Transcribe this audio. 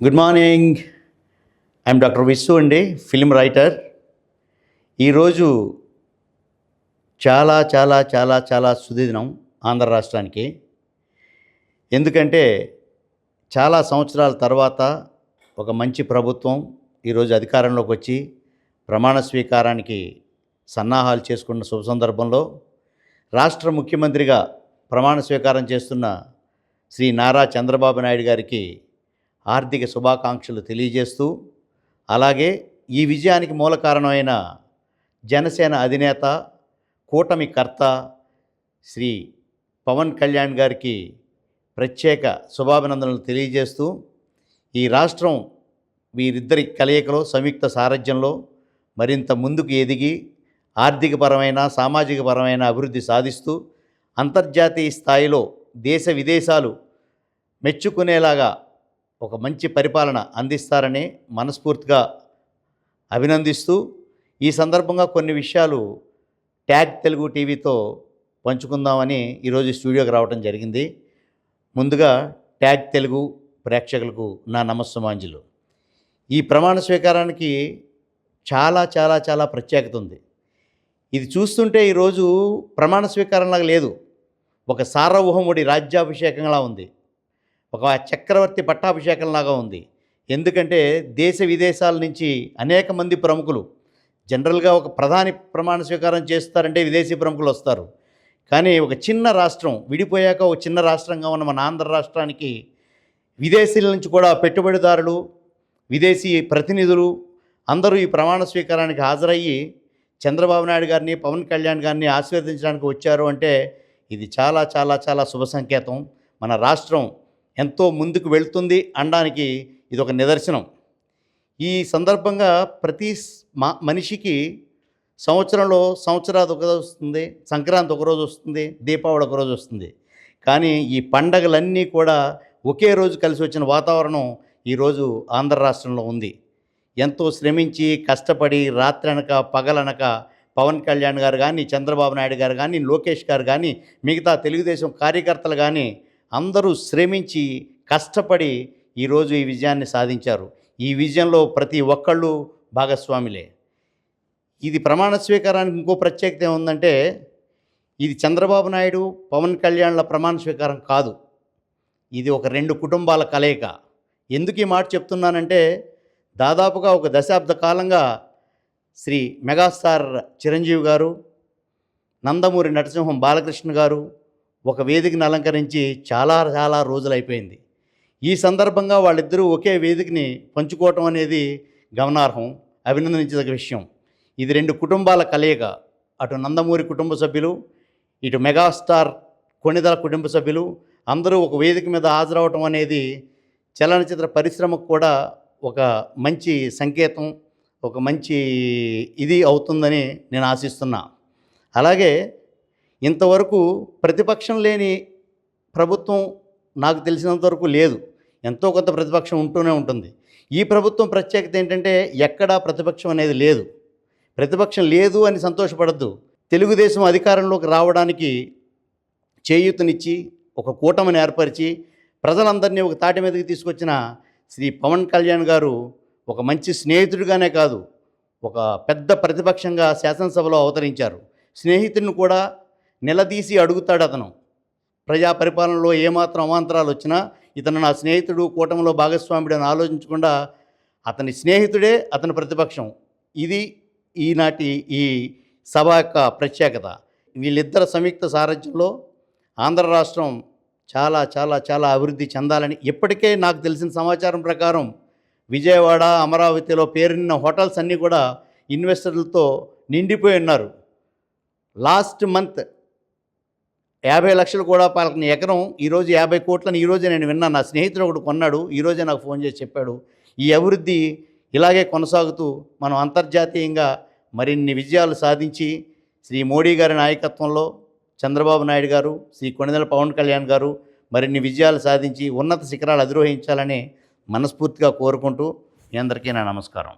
Good morning. I'm doctor విశ్వ అండి, film writer. ఈరోజు చాలా చాలా చాలా చాలా సుదినం ఆంధ్ర రాష్ట్రానికి. ఎందుకంటే చాలా సంవత్సరాల తర్వాత ఒక మంచి ప్రభుత్వం ఈరోజు అధికారంలోకి వచ్చి ప్రమాణ స్వీకారానికి సన్నాహాలు చేసుకున్న శుభ సందర్భంలో రాష్ట్ర ముఖ్యమంత్రిగా ప్రమాణ స్వీకారం చేస్తున్న శ్రీ నారా చంద్రబాబు నాయుడు గారికి ఆర్థిక శుభాకాంక్షలు తెలియజేస్తూ, అలాగే ఈ విజయానికి మూల కారణమైన జనసేన అధినేత, కూటమి కర్త శ్రీ పవన్ కళ్యాణ్ గారికి ప్రత్యేక శుభాభినందనలు తెలియజేస్తూ, ఈ రాష్ట్రం వీరిద్దరి కలయికలో సంయుక్త సారథ్యంలో మరింత ముందుకు ఎదిగి ఆర్థికపరమైన సామాజికపరమైన అభివృద్ధి సాధిస్తూ అంతర్జాతీయ స్థాయిలో దేశ విదేశాలు మెచ్చుకునేలాగా ఒక మంచి పరిపాలన అందిస్తారని మనస్ఫూర్తిగా అభినందిస్తూ, ఈ సందర్భంగా కొన్ని విషయాలు ట్యాగ్ తెలుగు టీవీతో పంచుకుందామని ఈరోజు స్టూడియోకి రావడం జరిగింది. ముందుగా ట్యాగ్ తెలుగు ప్రేక్షకులకు నా నమస్సుమాంజలు. ఈ ప్రమాణ స్వీకారానికి చాలా చాలా చాలా ప్రత్యేకత ఉంది. ఇది చూస్తుంటే ఈరోజు ప్రమాణ స్వీకారంలాగా లేదు, ఒక సార్వభౌముడి రాజ్యాభిషేకంలా ఉంది, ఒక చక్రవర్తి పట్టాభిషేకంలాగా ఉంది. ఎందుకంటే దేశ విదేశాల నుంచి అనేక మంది ప్రముఖులు, జనరల్గా ఒక ప్రధాని ప్రమాణ స్వీకారం చేస్తారంటే విదేశీ ప్రముఖులు వస్తారు. కానీ ఒక చిన్న రాష్ట్రం విడిపోయాక ఒక చిన్న రాష్ట్రంగా ఉన్న మన ఆంధ్ర రాష్ట్రానికి విదేశీల నుంచి కూడా పెట్టుబడిదారులు, విదేశీ ప్రతినిధులు అందరూ ఈ ప్రమాణ స్వీకారానికి హాజరయ్యి చంద్రబాబు నాయుడు గారిని, పవన్ కళ్యాణ్ గారిని ఆశీర్వదించడానికి వచ్చారు అంటే ఇది చాలా చాలా చాలా శుభ సంకేతం. మన రాష్ట్రం ఎంతో ముందుకు వెళ్తుంది అనడానికి ఇది ఒక నిదర్శనం. ఈ సందర్భంగా ప్రతి మనిషికి సంవత్సరంలో సంవత్సరాది ఒకరోజు వస్తుంది, సంక్రాంతి ఒకరోజు వస్తుంది, దీపావళి ఒకరోజు వస్తుంది. కానీ ఈ పండగలన్నీ కూడా ఒకే రోజు కలిసి వచ్చిన వాతావరణం ఈరోజు ఆంధ్ర రాష్ట్రంలో ఉంది. ఎంతో శ్రమించి కష్టపడి రాత్రనక పగలనక పవన్ కళ్యాణ్ గారు కానీ, చంద్రబాబు నాయుడు గారు కానీ, లోకేష్ గారు కానీ, మిగతా తెలుగుదేశం కార్యకర్తలు కానీ అందరూ శ్రమించి కష్టపడి ఈరోజు ఈ విజయాన్ని సాధించారు. ఈ విజయంలో ప్రతి ఒక్కళ్ళు భాగస్వాములే. ఇది ప్రమాణ స్వీకారానికి ఇంకో ప్రత్యేకత ఏముందంటే, ఇది చంద్రబాబు నాయుడు, పవన్ కళ్యాణ్ల ప్రమాణ స్వీకారం కాదు, ఇది ఒక రెండు కుటుంబాల కలయిక. ఎందుకు ఈ మాట చెప్తున్నానంటే, దాదాపుగా ఒక దశాబ్ద కాలంగా శ్రీ మెగాస్టార్ చిరంజీవి గారు, నందమూరి నరసింహం బాలకృష్ణ గారు ఒక వేదికను అలంకరించి చాలా చాలా రోజులైపోయింది. ఈ సందర్భంగా వాళ్ళిద్దరూ ఒకే వేదికని పంచుకోవటం అనేది గమనార్హం, అభినందించదగ్గ విషయం. ఇది రెండు కుటుంబాల కలయిక. అటు నందమూరి కుటుంబ సభ్యులు, ఇటు మెగాస్టార్ కొణిదల కుటుంబ సభ్యులు అందరూ ఒక వేదిక మీద హాజరవటం అనేది చలనచిత్ర పరిశ్రమకు కూడా ఒక మంచి సంకేతం, ఒక మంచి ఇది అవుతుందని నేను ఆశిస్తున్నా. అలాగే ఇంతవరకు ప్రతిపక్షం లేని ప్రభుత్వం నాకు తెలిసినంతవరకు లేదు. ఎంతో కొంత ప్రతిపక్షం ఉంటూనే ఉంటుంది. ఈ ప్రభుత్వం ప్రత్యేకత ఏంటంటే ఎక్కడా ప్రతిపక్షం అనేది లేదు. ప్రతిపక్షం లేదు అని సంతోషపడద్దు. తెలుగుదేశం అధికారంలోకి రావడానికి చేయూతనిచ్చి ఒక కూటమిని ఏర్పరిచి ప్రజలందరినీ ఒక తాటి మీదకి తీసుకొచ్చిన శ్రీ పవన్ కళ్యాణ్ గారు ఒక మంచి స్నేహితుడిగానే కాదు, ఒక పెద్ద ప్రతిపక్షంగా శాసనసభలో అవతరించారు. స్నేహితుడిని కూడా నిలదీసి అడుగుతాడు అతను. ప్రజా పరిపాలనలో ఏమాత్రం అవాంతరాలు వచ్చినా ఇతను నా స్నేహితుడు, కూటమిలో భాగస్వాముడు అని ఆలోచించకుండా అతని స్నేహితుడే అతని ప్రతిపక్షం. ఇది ఈనాటి ఈ సభ యొక్క ప్రత్యేకత. వీళ్ళిద్దరు సంయుక్త సారథ్యంలో ఆంధ్ర రాష్ట్రం చాలా చాలా చాలా అభివృద్ధి చెందాలని, ఇప్పటికే నాకు తెలిసిన సమాచారం ప్రకారం విజయవాడ, అమరావతిలో పేరున్న హోటల్స్ అన్నీ కూడా ఇన్వెస్టర్లతో నిండిపోయి ఉన్నారు. లాస్ట్ మంత్ 50 లక్షలు కూడా పాలన ఎకరం ఈరోజు 50 కోట్లని ఈరోజే నేను విన్నాను. నా స్నేహితుడు ఒకడు కొన్నాడు, ఈరోజే నాకు ఫోన్ చేసి చెప్పాడు. ఈ అభివృద్ధి ఇలాగే కొనసాగుతూ మనం అంతర్జాతీయంగా మరిన్ని విజయాలు సాధించి శ్రీ మోడీ గారి నాయకత్వంలో చంద్రబాబు నాయుడు గారు, శ్రీ కొణిదెల పవన్ కళ్యాణ్ గారు మరిన్ని విజయాలు సాధించి ఉన్నత శిఖరాలు అధిరోహించాలని మనస్ఫూర్తిగా కోరుకుంటూ మీ అందరికీ నా నమస్కారం.